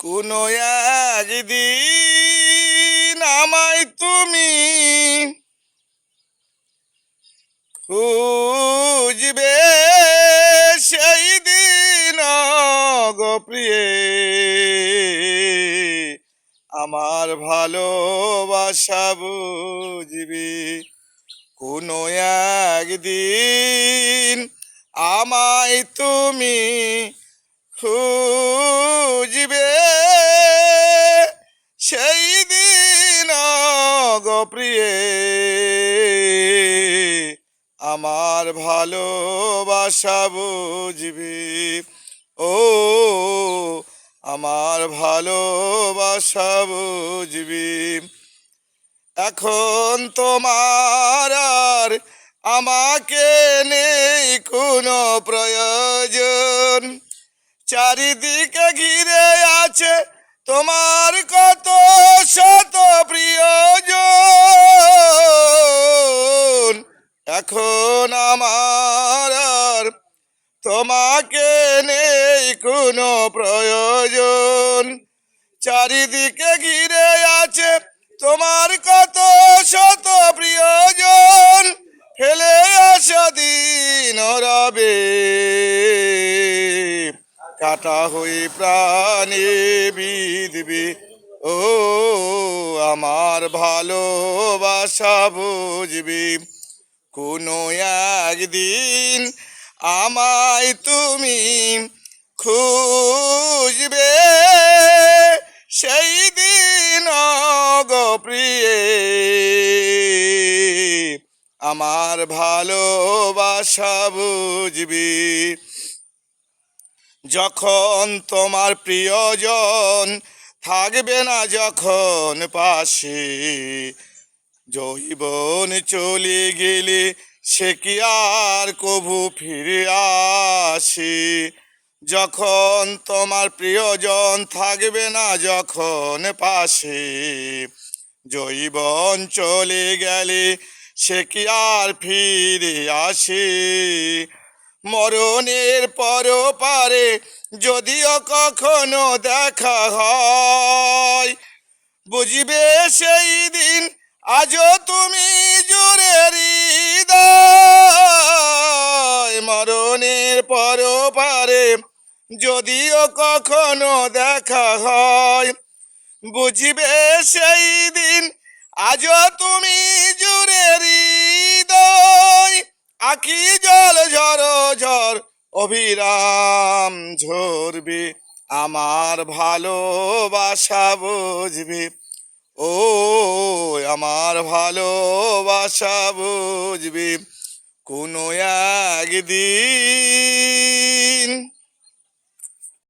কোনো একদিন আমায় তুমি খুঁজবে, সেই দিন গো প্রিয়ে আমার ভালোবাসা বুঝবি। কোনো একদিন আমায় তুমি খুঁজবে, সেই দিন গো প্রিয়ে আমার ভালোবাসা বুঝবি। ও আমার ভালোবাসা বুঝবি। এখন তোমার আর আমাকে নেই কোনো প্রয়োজন, চারিদিকে ঘিরে আছে তোমার কত শত প্রিয়জন। এখন আমার আর তোমাকে নেই কোনো প্রয়োজন, চারিদিকে ঘিরে আছে তোমার কত শত প্রিয়জন। ফেলে আসা দিন রবে কাটা হয়ে প্রাণে বিঁধবে। ও আমার ভালোবাসা বুঝবি। কোনো একদিন আমায় তুমি খুঁজবে, সেই দিন গো প্রিয়ে আমার ভালোবাসা বুঝবি। যখন তোমার প্রিয়জন থাকবে না যখন পাশে, যৌবন চলে গেলে সে কি আর কভু ফিরে আসে। যখন তোমার প্রিয়জন থাকবে না যখন পাশে, যৌবন চলে গেলে সে কি আর ফিরে আসে। মরণের পরপারে যদিও কখনো দেখা হয়, বুঝবে সেই দিন আজও তুমি জুড়ে হৃদয়। মরণের পরপারে যদিও কখনো দেখা হয়, বুঝবে সেই দিন আজও তুমি জুড়ে হৃদয়। আখি জল ঝর ঝর অবিরাম ঝরবে, আমার ভালোবাসা বুঝবে। ও আমার ভালোবাসা বুঝবে। কোনো একদিন